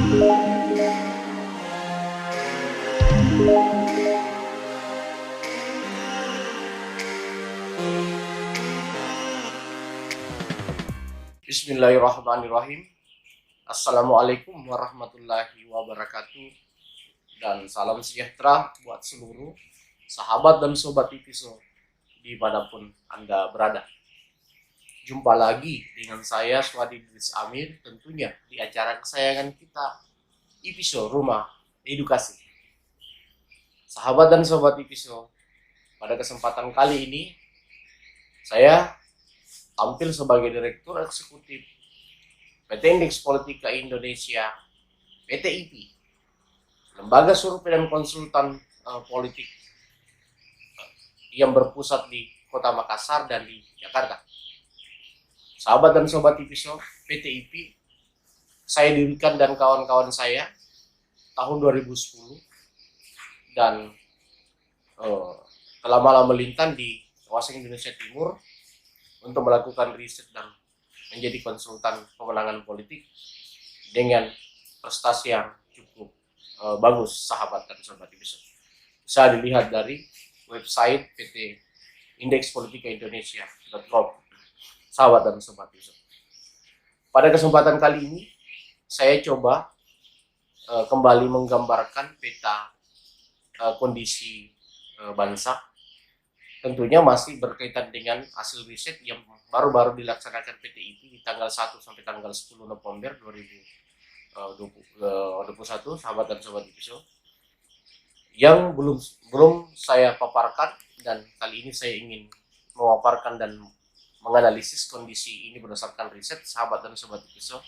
Bismillahirrahmanirrahim. Assalamualaikum warahmatullahi wabarakatuh. Dan salam sejahtera buat seluruh sahabat dan sobat Ipiso dimanapun Anda berada. Jumpa lagi dengan saya Swadi Idris Amir, tentunya di acara kesayangan kita, Ipiso Rumah Edukasi. Sahabat dan sobat Ipiso, pada kesempatan kali ini saya tampil sebagai Direktur Eksekutif PT Indeks Politika Indonesia, PTIP, lembaga survei dan konsultan politik yang berpusat di Kota Makassar dan di Jakarta. Sahabat dan sobat Ipiso, PTIP saya dirikan dan kawan-kawan saya tahun 2010 dan telah malah melintang di kawasan Indonesia Timur untuk melakukan riset dan menjadi konsultan pemenangan politik dengan prestasi yang cukup bagus, sahabat dan sobat Ipiso. Bisa dilihat dari website PT Indeks Politika Indonesia.com, sahabat dan sobat Ipiso. Pada kesempatan kali ini saya coba kembali menggambarkan peta kondisi bangsa. Tentunya masih berkaitan dengan hasil riset yang baru-baru dilaksanakan PTIP di tanggal 1 sampai tanggal 10 November 2021, sahabat dan sobat Ipiso, yang belum saya paparkan, dan kali ini saya ingin memaparkan dan menganalisis kondisi ini berdasarkan riset, sahabat dan sobat Ipiso.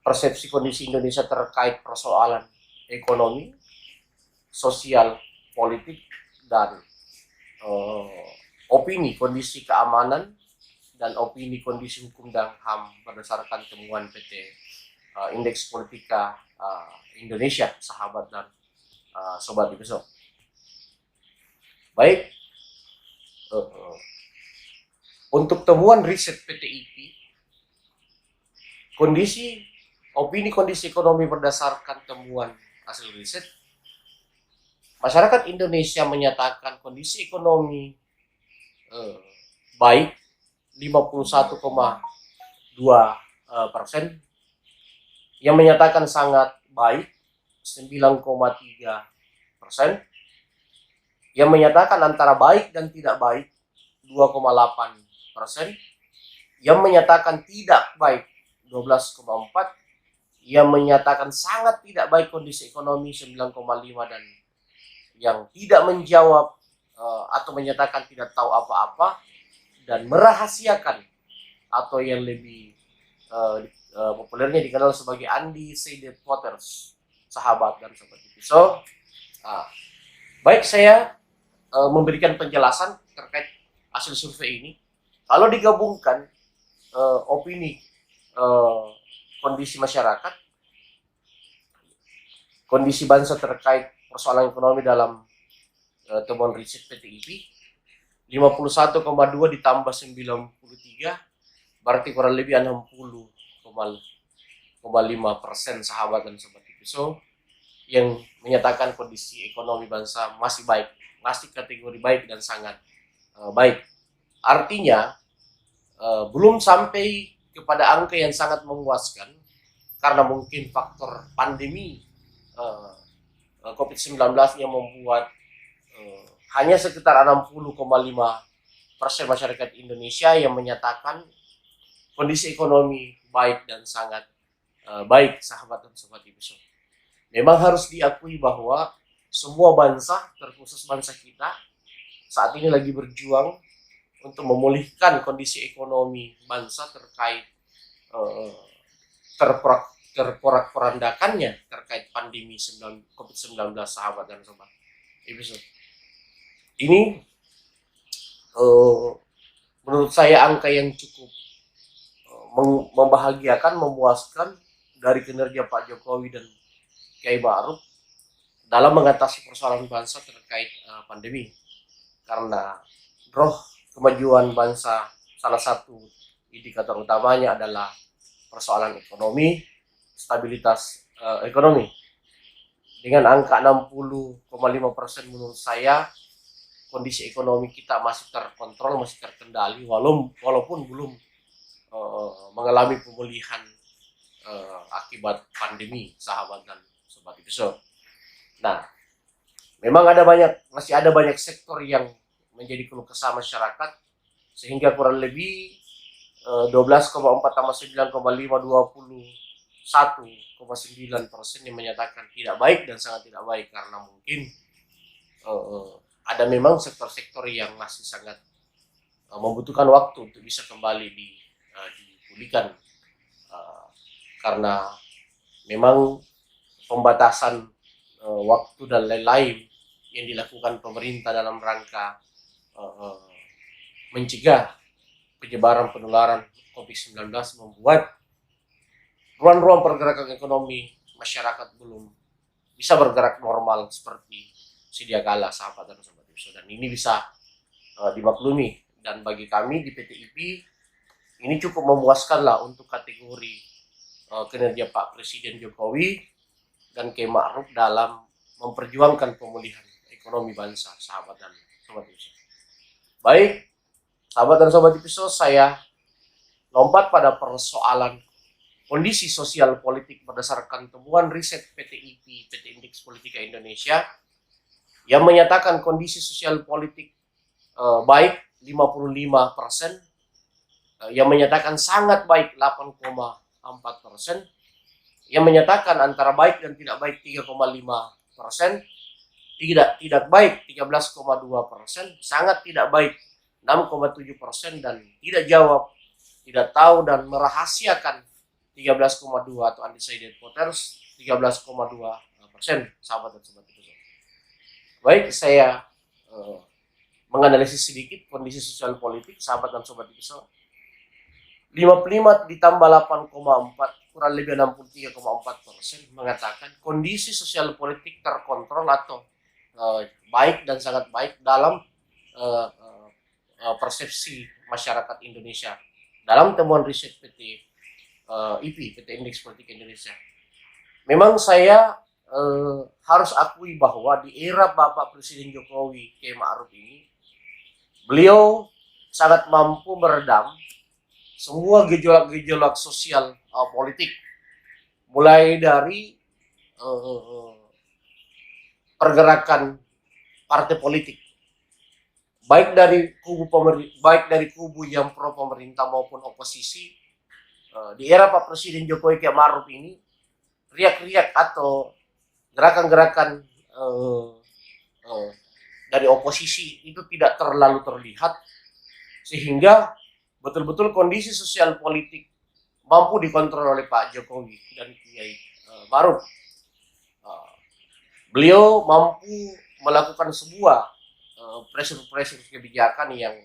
Persepsi kondisi Indonesia terkait persoalan ekonomi, sosial, politik, dan opini kondisi keamanan dan opini kondisi hukum dan HAM berdasarkan temuan PT Indeks Politika Indonesia, sahabat dan sobat Ipiso. Baik, untuk temuan riset PTIP, opini kondisi ekonomi berdasarkan temuan hasil riset, masyarakat Indonesia menyatakan kondisi ekonomi baik 51,2%, yang menyatakan sangat baik 9,3%, yang menyatakan antara baik dan tidak baik 2,8%, yang menyatakan tidak baik 12,4%, yang menyatakan sangat tidak baik kondisi ekonomi 9,5%, dan yang tidak menjawab atau menyatakan tidak tahu apa-apa dan merahasiakan atau yang lebih populernya dikenal sebagai undecided voters, sahabat dan sobat Ipiso. Baik, saya memberikan penjelasan terkait hasil survei ini. Kalau digabungkan opini kondisi masyarakat, kondisi bangsa terkait persoalan ekonomi dalam temuan riset PTIP, 51,2 ditambah 93 berarti kurang lebih 60,5%, sahabat dan sobat Ipiso, yang menyatakan kondisi ekonomi bangsa masih baik, masih kategori baik dan sangat baik. Artinya belum sampai kepada angka yang sangat memuaskan karena mungkin faktor pandemi COVID-19 yang membuat hanya sekitar 60,5% masyarakat Indonesia yang menyatakan kondisi ekonomi baik dan sangat baik, sahabat dan sobat Ipiso. Memang harus diakui bahwa semua bangsa, terkhusus bangsa kita, saat ini lagi berjuang untuk memulihkan kondisi ekonomi bangsa terkait terporak-porandakannya terkait pandemi COVID-19, sahabat dan sobat Ipiso. Ini menurut saya angka yang cukup membahagiakan, memuaskan dari kinerja Pak Jokowi dan Kiai Ma'ruf dalam mengatasi persoalan bangsa terkait pandemi. Karena roh kemajuan bangsa, salah satu indikator utamanya adalah persoalan ekonomi, stabilitas ekonomi. Dengan angka 60,5% menurut saya kondisi ekonomi kita masih terkontrol, masih terkendali, walaupun belum mengalami pemulihan akibat pandemi, sahabat dan sobat episode. Nah, memang masih ada banyak sektor yang menjadi keluh kesah masyarakat, sehingga kurang lebih 12,4 tambah 9,5 21,9% yang menyatakan tidak baik dan sangat tidak baik, karena mungkin ada memang sektor-sektor yang masih sangat membutuhkan waktu untuk bisa kembali dipulihkan, karena memang pembatasan waktu dan lain-lain yang dilakukan pemerintah dalam rangka mencegah penyebaran penularan COVID-19 membuat ruang-ruang pergerakan ekonomi masyarakat belum bisa bergerak normal seperti sedia kala, sahabat dan sobat episode. Dan ini bisa dimaklumi, dan bagi kami di PTIP ini cukup memuaskan lah untuk kategori kinerja Pak Presiden Jokowi dan Kiai Ma'ruf dalam memperjuangkan pemulihan ekonomi bangsa, sahabat dan sobat episode. Baik, sahabat dan sobat episode, saya lompat pada persoalan kondisi sosial politik berdasarkan temuan riset PTIP, PT Indeks Politika Indonesia, yang menyatakan kondisi sosial politik baik 55%, yang menyatakan sangat baik 8,4%, yang menyatakan antara baik dan tidak baik 3,5%, tidak baik 13,2%, sangat tidak baik 6,7%, dan tidak jawab, tidak tahu dan merahasiakan 13,2 atau undecided voters 13,2%, sahabat dan sobat episode. Baik, saya menganalisis sedikit kondisi sosial politik, sahabat dan sobat episode. 55 ditambah 8,4 kurang lebih 63,4% mengatakan kondisi sosial politik terkontrol atau baik dan sangat baik dalam persepsi masyarakat Indonesia dalam temuan riset PT Indeks Politik Indonesia. Memang saya harus akui bahwa di era Bapak Presiden Jokowi Kiai Ma'ruf ini, beliau sangat mampu meredam semua gejolak-gejolak sosial politik, mulai dari pergerakan partai politik, baik dari kubu yang pro pemerintah maupun oposisi. Di era Pak Presiden Jokowi Kiai Ma'ruf ini, riak-riak atau gerakan-gerakan dari oposisi itu tidak terlalu terlihat, sehingga betul-betul kondisi sosial politik mampu dikontrol oleh Pak Jokowi dan Kiai Ma'ruf. Beliau mampu melakukan sebuah pressure kebijakan yang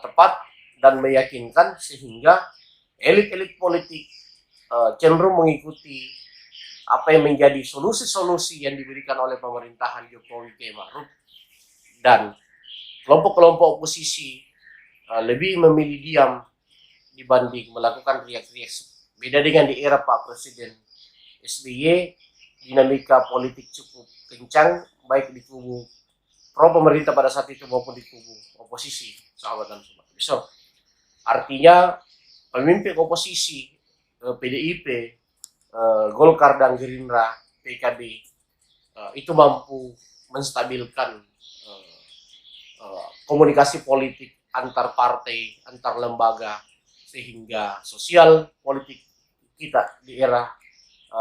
tepat dan meyakinkan, sehingga elit-elit politik cenderung mengikuti apa yang menjadi solusi-solusi yang diberikan oleh pemerintahan Jokowi Kiai Ma'ruf, dan kelompok-kelompok oposisi lebih memilih diam dibanding melakukan riak-riak. Beda dengan di era Pak Presiden SBY, dinamika politik cukup kencang baik di kubu pro pemerintah pada saat itu maupun di kubu oposisi, sahabat dan sobat. So, artinya pemimpin oposisi PDIP, Golkar dan Gerindra, PKB itu mampu menstabilkan komunikasi politik antar partai, antar lembaga, sehingga sosial politik kita di era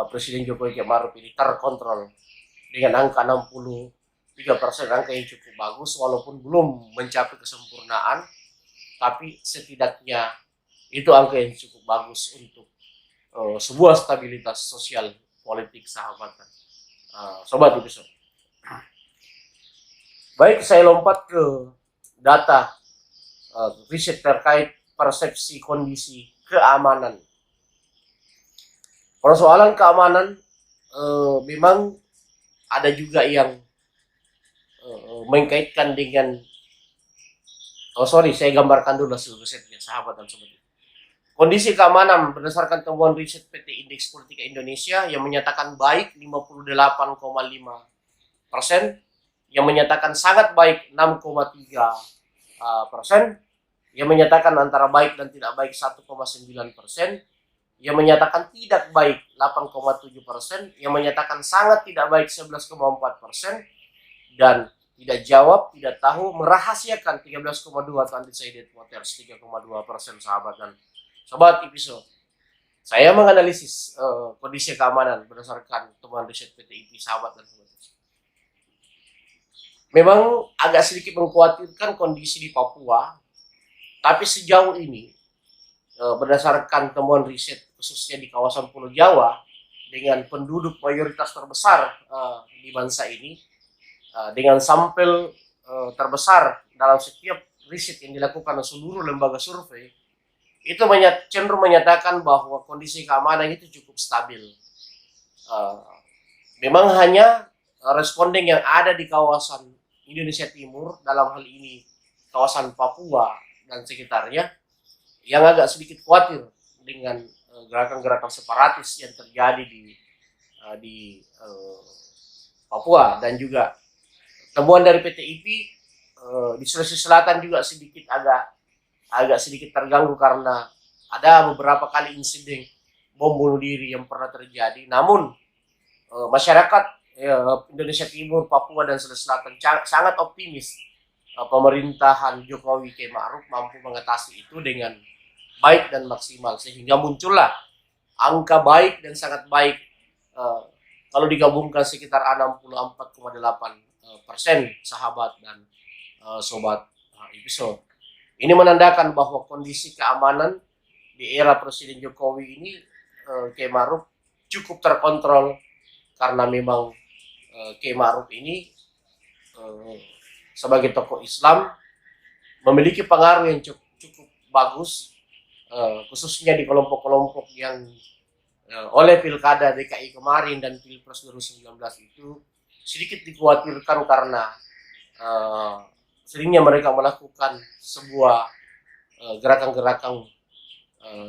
Presiden Jokowi Kiai Ma'ruf ini terkontrol dengan angka 63%, angka yang cukup bagus walaupun belum mencapai kesempurnaan, tapi setidaknya itu angka yang cukup bagus untuk sebuah stabilitas sosial politik, sahabat sobat episode. Baik, saya lompat ke data riset terkait persepsi kondisi keamanan. Persoalan keamanan memang ada juga yang mengkaitkan dengan saya gambarkan dulu hasil risetnya, sahabat dan sobat. Kondisi keamanan berdasarkan temuan riset PT Indeks Politika Indonesia yang menyatakan baik 58,5%, yang menyatakan sangat baik 6,3%, yang menyatakan antara baik dan tidak baik 1,9%, yang menyatakan tidak baik 8,7%, yang menyatakan sangat tidak baik 11,4%, dan tidak jawab, tidak tahu, merahasiakan 13,2% atau undecided voters 3,2%, sahabat dan sobat episode. Saya menganalisis kondisi keamanan berdasarkan temuan riset PT IP, sahabat dan sobat. Memang agak sedikit mengkhawatirkan kondisi di Papua, tapi sejauh ini berdasarkan temuan riset khususnya di kawasan Pulau Jawa dengan penduduk mayoritas terbesar di bangsa ini, dengan sampel terbesar dalam setiap riset yang dilakukan oleh seluruh lembaga survei, itu cenderung menyatakan bahwa kondisi keamanan itu cukup stabil. Memang hanya responden yang ada di kawasan Indonesia Timur, dalam hal ini kawasan Papua dan sekitarnya, yang agak sedikit khawatir dengan gerakan-gerakan separatis yang terjadi di Papua, dan juga temuan dari PT IPI di Sulawesi Selatan juga agak sedikit terganggu karena ada beberapa kali insiden bom bunuh diri yang pernah terjadi. Namun masyarakat Indonesia Timur, Papua dan Sulawesi Selatan sangat optimis pemerintahan Jokowi K. Ma'ruf mampu mengatasi itu dengan baik dan maksimal, sehingga muncullah angka baik dan sangat baik kalau digabungkan sekitar 64,8%, sahabat dan sobat episode. Ini menandakan bahwa kondisi keamanan di era Presiden Jokowi ini K. Ma'ruf cukup terkontrol, karena memang K. Ma'ruf ini sebagai tokoh Islam memiliki pengaruh yang cukup bagus, khususnya di kelompok-kelompok yang oleh Pilkada DKI kemarin dan Pilpres 2019 itu sedikit dikhawatirkan karena seringnya mereka melakukan sebuah gerakan-gerakan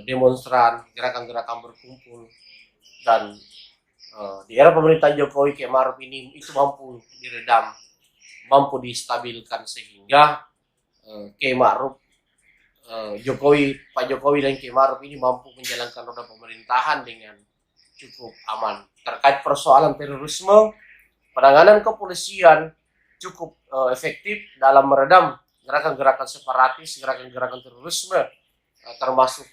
demonstran, gerakan-gerakan berkumpul, dan di era pemerintahan Jokowi K. Ma'ruf ini itu mampu diredam, mampu distabilkan, sehingga K. Ma'ruf Pak Jokowi dan K. Ma'ruf ini mampu menjalankan roda pemerintahan dengan cukup aman. Terkait persoalan terorisme, penanganan kepolisian cukup efektif dalam meredam gerakan-gerakan separatis, gerakan-gerakan terorisme, termasuk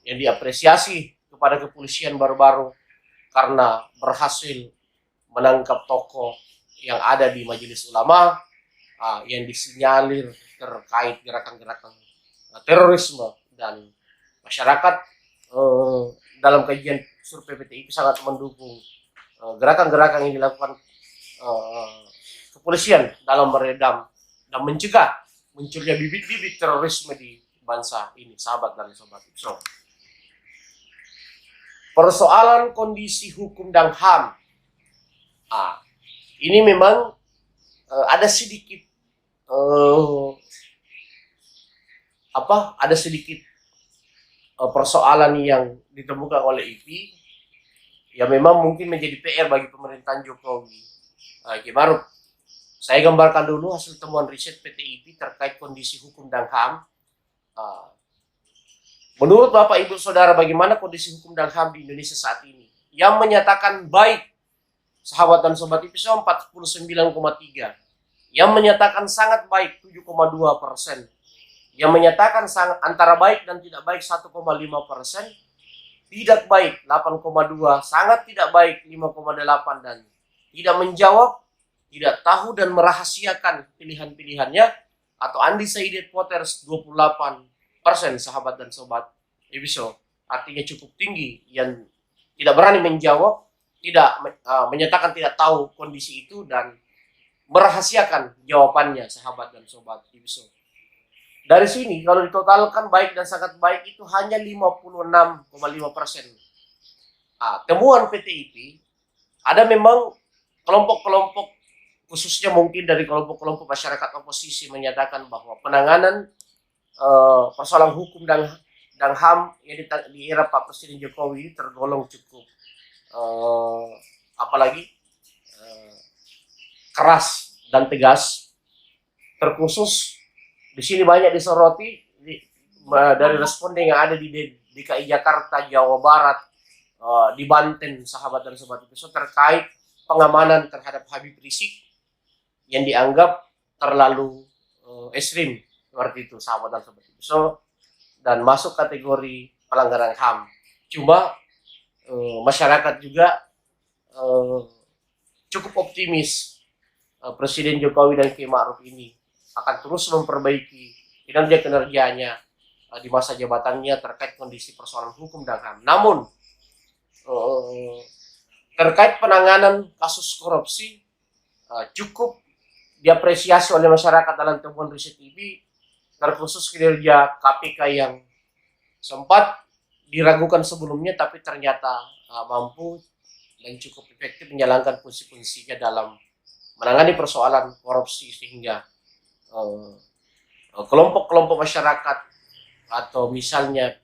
yang diapresiasi kepada kepolisian baru-baru karena berhasil menangkap tokoh yang ada di Majelis Ulama yang disinyalir terkait gerakan-gerakan terorisme, dan masyarakat dalam kajian survei PT IPI sangat mendukung gerakan-gerakan yang dilakukan kepolisian dalam meredam dan mencegah munculnya bibit-bibit terorisme di bangsa ini, sahabat dan sobat. So, persoalan kondisi hukum dan HAM, ini memang ada sedikit persoalan yang ditemukan oleh IPI yang memang mungkin menjadi PR bagi pemerintahan Jokowi K. Ma'ruf. Saya gambarkan dulu hasil temuan riset PT IPI terkait kondisi hukum dan HAM. Menurut Bapak Ibu Saudara, bagaimana kondisi hukum dan HAM di Indonesia saat ini? Yang menyatakan baik, sahabat dan sobat IPI, 49,3. Yang menyatakan sangat baik 7,2%. Yang menyatakan antara baik dan tidak baik 1,5%, tidak baik 8,2%, sangat tidak baik 5,8%, dan tidak menjawab, tidak tahu dan merahasiakan pilihan-pilihannya atau undecided voters 28%, sahabat dan sobat episode. Artinya cukup tinggi yang tidak berani menjawab, tidak menyatakan tidak tahu kondisi itu dan merahasiakan jawabannya, sahabat dan sobat episode. Dari sini kalau ditotalkan baik dan sangat baik itu hanya 56,5%. Temuan PT IPI, ada memang kelompok-kelompok khususnya mungkin dari kelompok-kelompok masyarakat oposisi menyatakan bahwa penanganan persoalan hukum dan dan HAM yang di era Pak Presiden Jokowi tergolong cukup apalagi keras dan tegas. Terkhusus di sini banyak disoroti dari responden yang ada di DKI Jakarta, Jawa Barat, di Banten, sahabat dan sobat itu terkait pengamanan terhadap Habib Rizik yang dianggap terlalu ekstrim seperti itu, sahabat dan sobat itu. Dan masuk kategori pelanggaran HAM. Cuma masyarakat juga cukup optimis Presiden Jokowi dan Kiai Ma'ruf ini akan terus memperbaiki kinerja-kinerjanya di masa jabatannya terkait kondisi persoalan hukum dan HAM. Namun terkait penanganan kasus korupsi cukup diapresiasi oleh masyarakat dalam temuan riset ini, terkhusus kinerja KPK yang sempat diragukan sebelumnya tapi ternyata mampu dan cukup efektif menjalankan fungsi-fungsinya dalam menangani persoalan korupsi, sehingga kelompok-kelompok masyarakat atau misalnya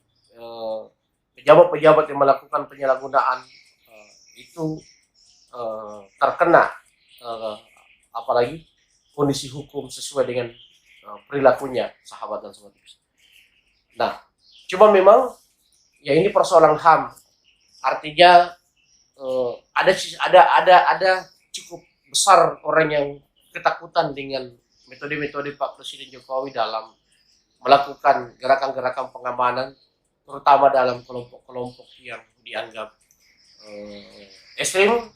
pejabat-pejabat yang melakukan penyalahgunaan itu terkena apalagi kondisi hukum sesuai dengan perilakunya, sahabat dan sobat. Nah, cuma memang ya ini persoalan HAM, artinya ada cukup besar orang yang ketakutan dengan metode-metode Pak Presiden Jokowi dalam melakukan gerakan-gerakan pengamanan, terutama dalam kelompok-kelompok yang dianggap ekstrim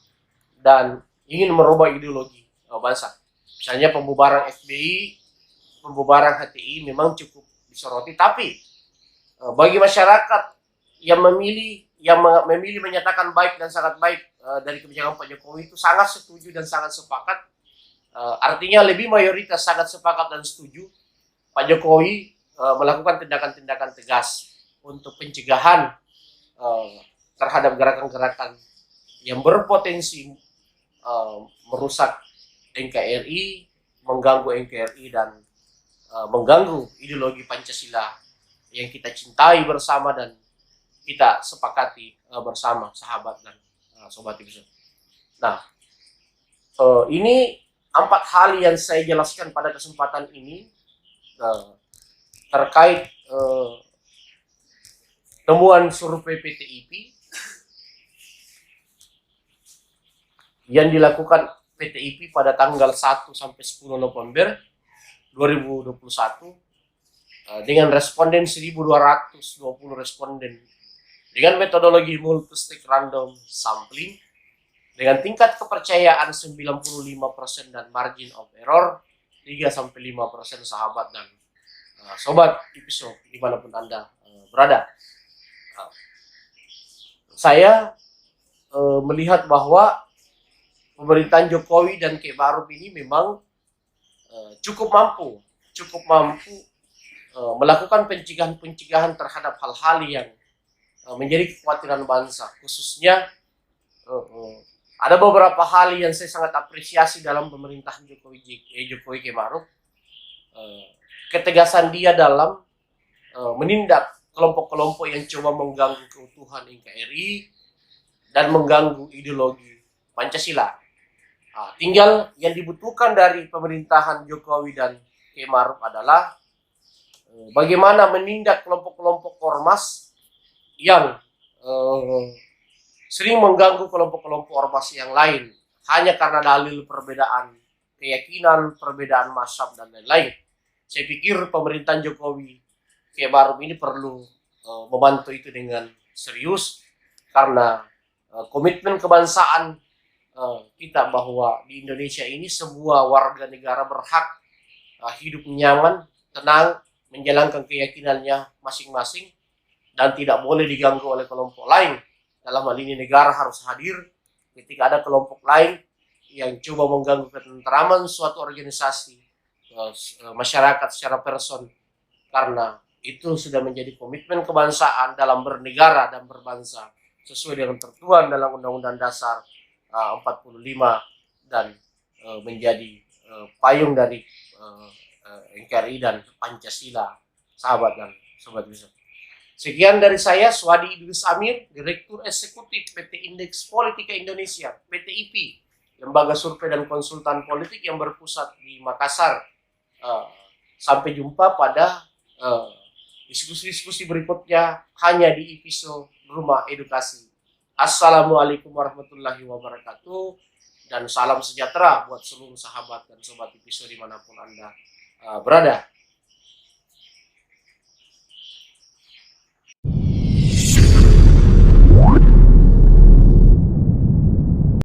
dan ingin merubah ideologi bangsa. Misalnya pembubaran FPI, pembubaran HTI memang cukup disoroti, tapi bagi masyarakat yang memilih menyatakan baik dan sangat baik dari kebijakan Pak Jokowi itu sangat setuju dan sangat sepakat. Artinya lebih mayoritas sangat sepakat dan setuju Pak Jokowi melakukan tindakan-tindakan tegas untuk pencegahan terhadap gerakan-gerakan yang berpotensi merusak NKRI, mengganggu NKRI dan mengganggu ideologi Pancasila yang kita cintai bersama dan kita sepakati bersama, sahabat dan sobat episode. Nah, ini 4 hal yang saya jelaskan pada kesempatan ini terkait temuan survei PTIP yang dilakukan PTIP pada tanggal 1 sampai 10 November 2021 dengan responden 1.220 responden dengan metodologi multi-stage random sampling dengan tingkat kepercayaan 95% dan margin of error 3-5%, sahabat dan sobat episode dimanapun Anda berada. Saya melihat bahwa pemerintahan Jokowi dan Kiai Ma'ruf ini memang cukup mampu melakukan pencegahan terhadap hal-hal yang menjadi kekhawatiran bangsa. Khususnya ada beberapa hal yang saya sangat apresiasi dalam pemerintahan Jokowi Kiai Ma'ruf. Ketegasan dia dalam menindak kelompok-kelompok yang coba mengganggu keutuhan NKRI dan mengganggu ideologi Pancasila. Tinggal yang dibutuhkan dari pemerintahan Jokowi dan Kiai Ma'ruf adalah bagaimana menindak kelompok-kelompok ormas yang sering mengganggu kelompok-kelompok ormas yang lain hanya karena dalil perbedaan keyakinan, perbedaan mazhab dan lain-lain. Saya pikir pemerintahan Jokowi Kiai Ma'ruf ini perlu membantu itu dengan serius, karena komitmen kebangsaan kita bahwa di Indonesia ini semua warga negara berhak hidup nyaman, tenang, menjalankan keyakinannya masing-masing dan tidak boleh diganggu oleh kelompok lain. Dalam hal ini negara harus hadir ketika ada kelompok lain yang coba mengganggu ketentraman suatu organisasi masyarakat secara person, karena itu sudah menjadi komitmen kebangsaan dalam bernegara dan berbangsa sesuai dengan tertuang dalam Undang-Undang Dasar 45 dan menjadi payung dari NKRI dan Pancasila, sahabat dan sobat bisa. Sekian dari saya, Swadi Idris Amir, Direktur Eksekutif PT Indeks Politika Indonesia, PT IP, lembaga survei dan konsultan politik yang berpusat di Makassar. Sampai jumpa pada diskusi-diskusi berikutnya hanya di episode Rumah Edukasi. Assalamualaikum warahmatullahi wabarakatuh, dan salam sejahtera buat seluruh sahabat dan sobat episode dimanapun Anda berada.